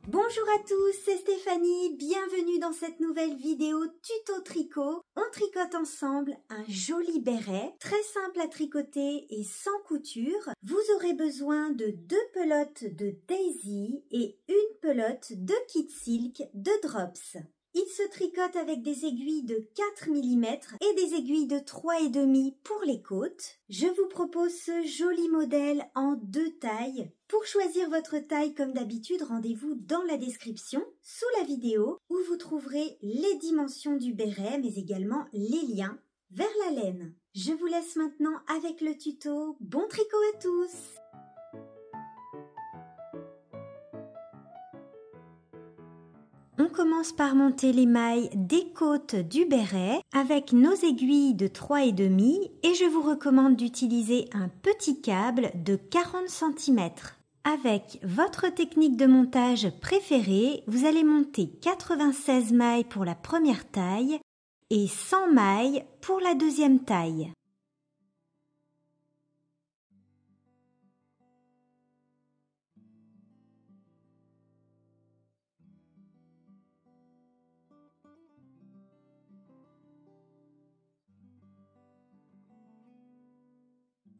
Bonjour à tous, c'est Stéphanie, bienvenue dans cette nouvelle vidéo tuto tricot. On tricote ensemble un joli béret, très simple à tricoter et sans couture. Vous aurez besoin de 2 pelotes de Daisy et une pelote de Kid Silk de Drops. Il se tricote avec des aiguilles de 4 mm et des aiguilles de 3,5 pour les côtes. Je vous propose ce joli modèle en 2 tailles. Pour choisir votre taille, comme d'habitude, rendez-vous dans la description, sous la vidéo, où vous trouverez les dimensions du béret, mais également les liens vers la laine. Je vous laisse maintenant avec le tuto. Bon tricot à tous! On commence par monter les mailles des côtes du béret avec nos aiguilles de 3,5 et je vous recommande d'utiliser un petit câble de 40 cm. Avec votre technique de montage préférée, vous allez monter 96 mailles pour la première taille et 100 mailles pour la deuxième taille.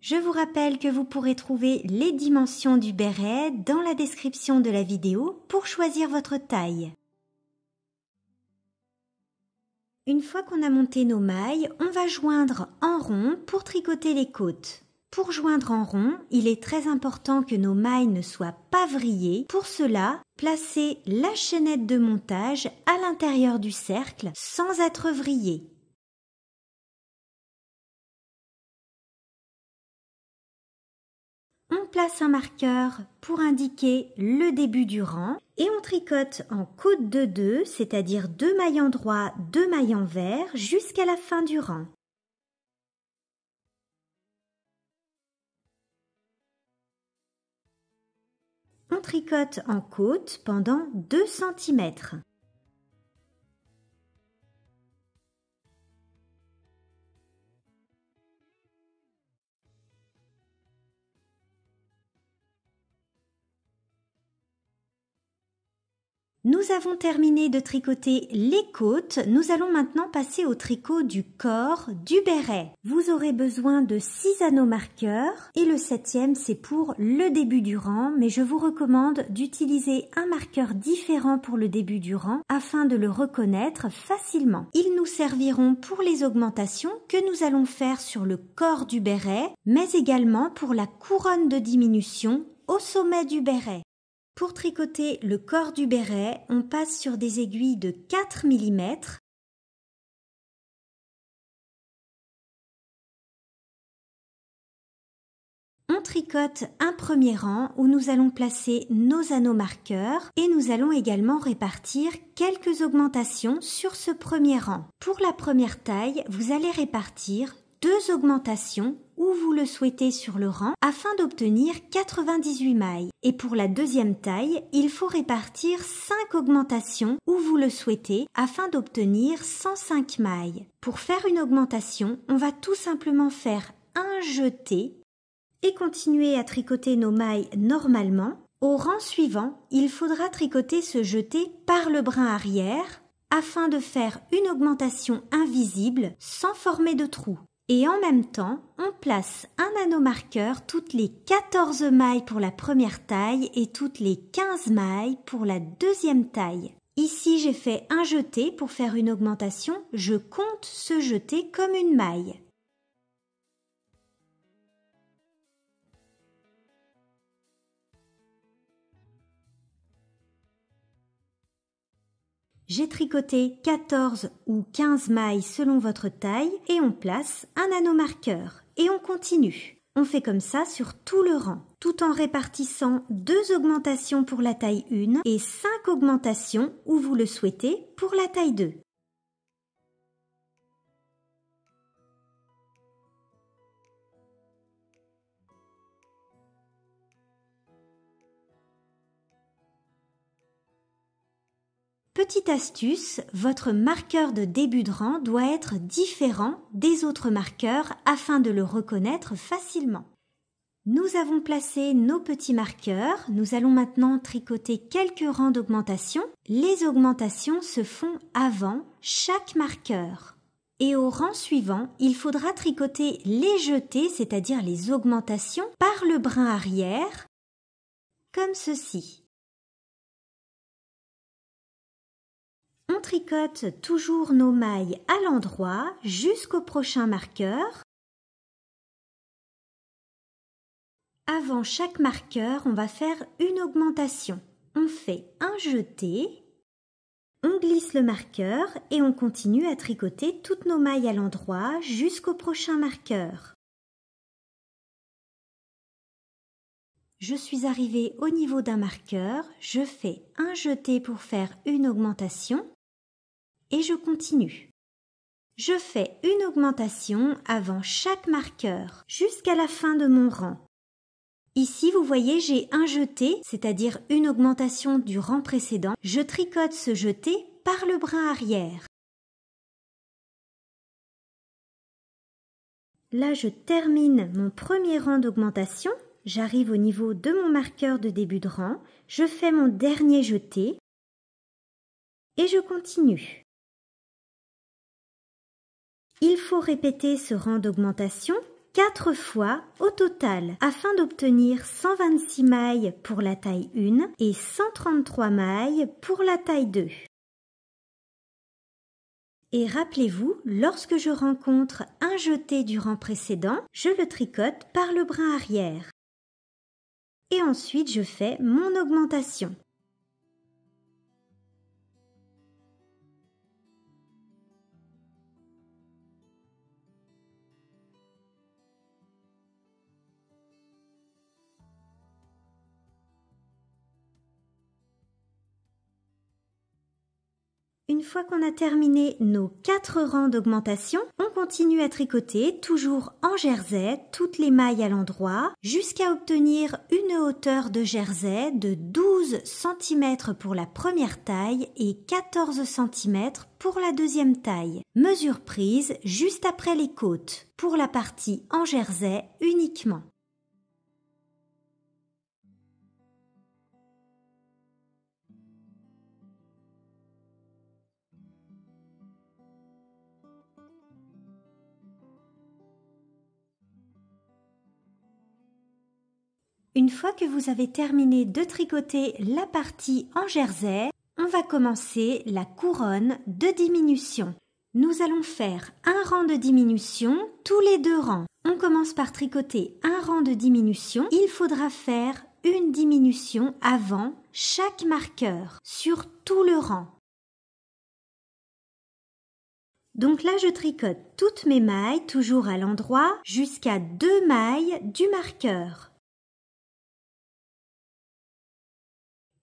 Je vous rappelle que vous pourrez trouver les dimensions du béret dans la description de la vidéo pour choisir votre taille. Une fois qu'on a monté nos mailles, on va joindre en rond pour tricoter les côtes. Pour joindre en rond, il est très important que nos mailles ne soient pas vrillées. Pour cela, placez la chaînette de montage à l'intérieur du cercle sans être vrillée. On place un marqueur pour indiquer le début du rang et on tricote en côte de 2, c'est-à-dire 2 mailles endroits, 2 mailles envers jusqu'à la fin du rang. On tricote en côte pendant 2 cm. Nous avons terminé de tricoter les côtes, nous allons maintenant passer au tricot du corps du béret. Vous aurez besoin de 6 anneaux marqueurs et le 7e c'est pour le début du rang, mais je vous recommande d'utiliser un marqueur différent pour le début du rang afin de le reconnaître facilement. Ils nous serviront pour les augmentations que nous allons faire sur le corps du béret, mais également pour la couronne de diminution au sommet du béret. Pour tricoter le corps du béret, on passe sur des aiguilles de 4 mm. On tricote un premier rang où nous allons placer nos anneaux marqueurs et nous allons également répartir quelques augmentations sur ce premier rang. Pour la première taille, vous allez répartir 2 augmentations où vous le souhaitez sur le rang afin d'obtenir 98 mailles. Et pour la deuxième taille, il faut répartir 5 augmentations où vous le souhaitez afin d'obtenir 105 mailles. Pour faire une augmentation, on va tout simplement faire un jeté et continuer à tricoter nos mailles normalement. Au rang suivant, il faudra tricoter ce jeté par le brin arrière afin de faire une augmentation invisible sans former de trou. Et en même temps, on place un anneau marqueur toutes les 14 mailles pour la première taille et toutes les 15 mailles pour la deuxième taille. Ici, j'ai fait un jeté pour faire une augmentation, je compte ce jeté comme une maille. J'ai tricoté 14 ou 15 mailles selon votre taille et on place un anneau marqueur et on continue. On fait comme ça sur tout le rang, tout en répartissant 2 augmentations pour la taille 1 et 5 augmentations où vous le souhaitez pour la taille 2. Petite astuce, votre marqueur de début de rang doit être différent des autres marqueurs afin de le reconnaître facilement. Nous avons placé nos petits marqueurs. Nous allons maintenant tricoter quelques rangs d'augmentation. Les augmentations se font avant chaque marqueur. Et au rang suivant, il faudra tricoter les jetés, c'est-à-dire les augmentations, par le brin arrière, comme ceci. On tricote toujours nos mailles à l'endroit jusqu'au prochain marqueur. Avant chaque marqueur, on va faire une augmentation. On fait un jeté, on glisse le marqueur et on continue à tricoter toutes nos mailles à l'endroit jusqu'au prochain marqueur. Je suis arrivée au niveau d'un marqueur, je fais un jeté pour faire une augmentation et je continue. Je fais une augmentation avant chaque marqueur jusqu'à la fin de mon rang. Ici, vous voyez, j'ai un jeté, c'est-à-dire une augmentation du rang précédent. Je tricote ce jeté par le brin arrière. Là, je termine mon premier rang d'augmentation. J'arrive au niveau de mon marqueur de début de rang. Je fais mon dernier jeté et je continue. Il faut répéter ce rang d'augmentation 4 fois au total afin d'obtenir 126 mailles pour la taille 1 et 133 mailles pour la taille 2. Et rappelez-vous, lorsque je rencontre un jeté du rang précédent, je le tricote par le brin arrière. Et ensuite, je fais mon augmentation. Une fois qu'on a terminé nos 4 rangs d'augmentation, on continue à tricoter, toujours en jersey, toutes les mailles à l'endroit, jusqu'à obtenir une hauteur de jersey de 12 cm pour la première taille et 14 cm pour la deuxième taille. Mesure prise juste après les côtes, pour la partie en jersey uniquement. Une fois que vous avez terminé de tricoter la partie en jersey, on va commencer la couronne de diminution. Nous allons faire un rang de diminution tous les 2 rangs. On commence par tricoter un rang de diminution. Il faudra faire une diminution avant chaque marqueur sur tout le rang. Donc là, je tricote toutes mes mailles, toujours à l'endroit, jusqu'à 2 mailles du marqueur.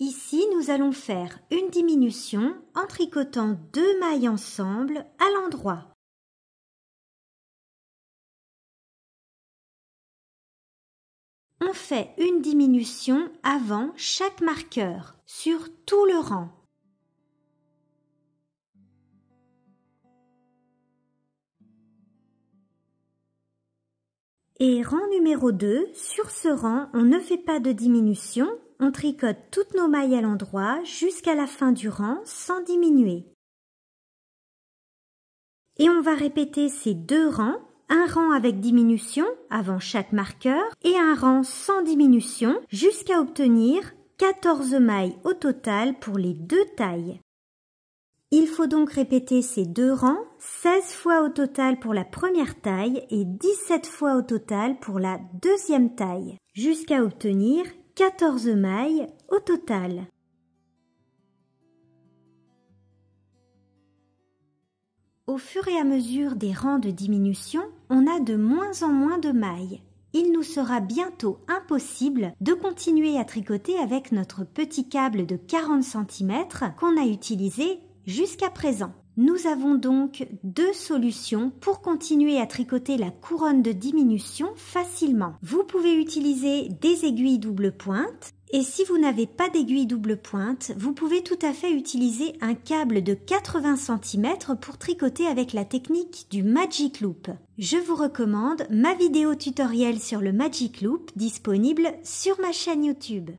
Ici, nous allons faire une diminution en tricotant 2 mailles ensemble à l'endroit. On fait une diminution avant chaque marqueur, sur tout le rang. Et rang numéro 2, sur ce rang, on ne fait pas de diminution. On tricote toutes nos mailles à l'endroit jusqu'à la fin du rang sans diminuer. Et on va répéter ces 2 rangs, un rang avec diminution avant chaque marqueur et un rang sans diminution jusqu'à obtenir 14 mailles au total pour les 2 tailles. Il faut donc répéter ces 2 rangs 16 fois au total pour la première taille et 17 fois au total pour la deuxième taille, jusqu'à obtenir 14 mailles au total. Au fur et à mesure des rangs de diminution, on a de moins en moins de mailles. Il nous sera bientôt impossible de continuer à tricoter avec notre petit câble de 40 cm qu'on a utilisé jusqu'à présent. Nous avons donc 2 solutions pour continuer à tricoter la couronne de diminution facilement. Vous pouvez utiliser des aiguilles double pointe Et si vous n'avez pas d'aiguille double pointe, vous pouvez tout à fait utiliser un câble de 80 cm pour tricoter avec la technique du Magic Loop. Je vous recommande ma vidéo tutoriel sur le Magic Loop disponible sur ma chaîne YouTube.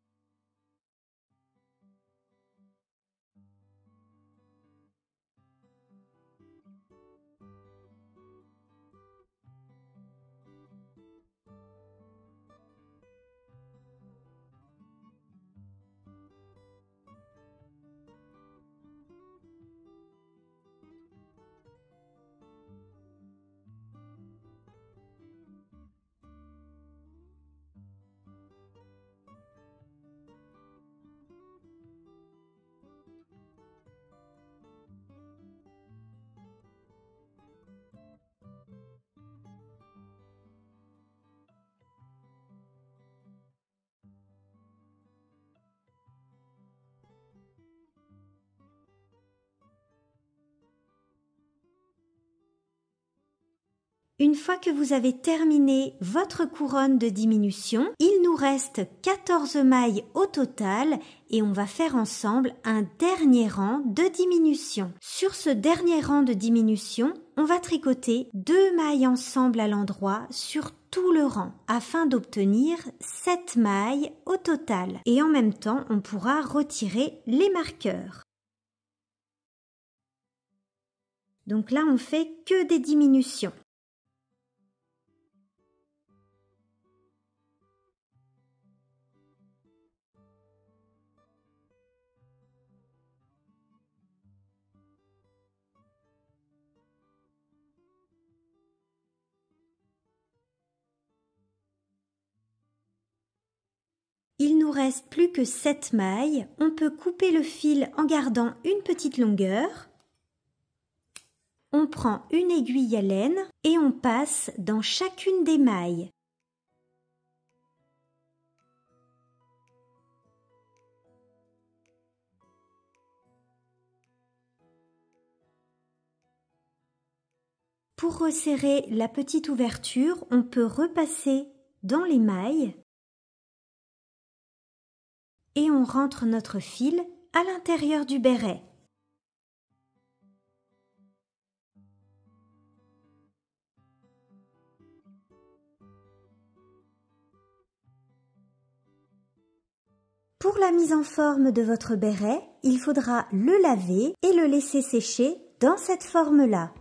Une fois que vous avez terminé votre couronne de diminution, il nous reste 14 mailles au total et on va faire ensemble un dernier rang de diminution. Sur ce dernier rang de diminution, on va tricoter 2 mailles ensemble à l'endroit sur tout le rang afin d'obtenir 7 mailles au total. Et en même temps, on pourra retirer les marqueurs. Donc là, on fait que des diminutions. Il nous reste plus que 7 mailles. On peut couper le fil en gardant une petite longueur. On prend une aiguille à laine et on passe dans chacune des mailles. Pour resserrer la petite ouverture, on peut repasser dans les mailles. Et on rentre notre fil à l'intérieur du béret. Pour la mise en forme de votre béret, il faudra le laver et le laisser sécher dans cette forme-là.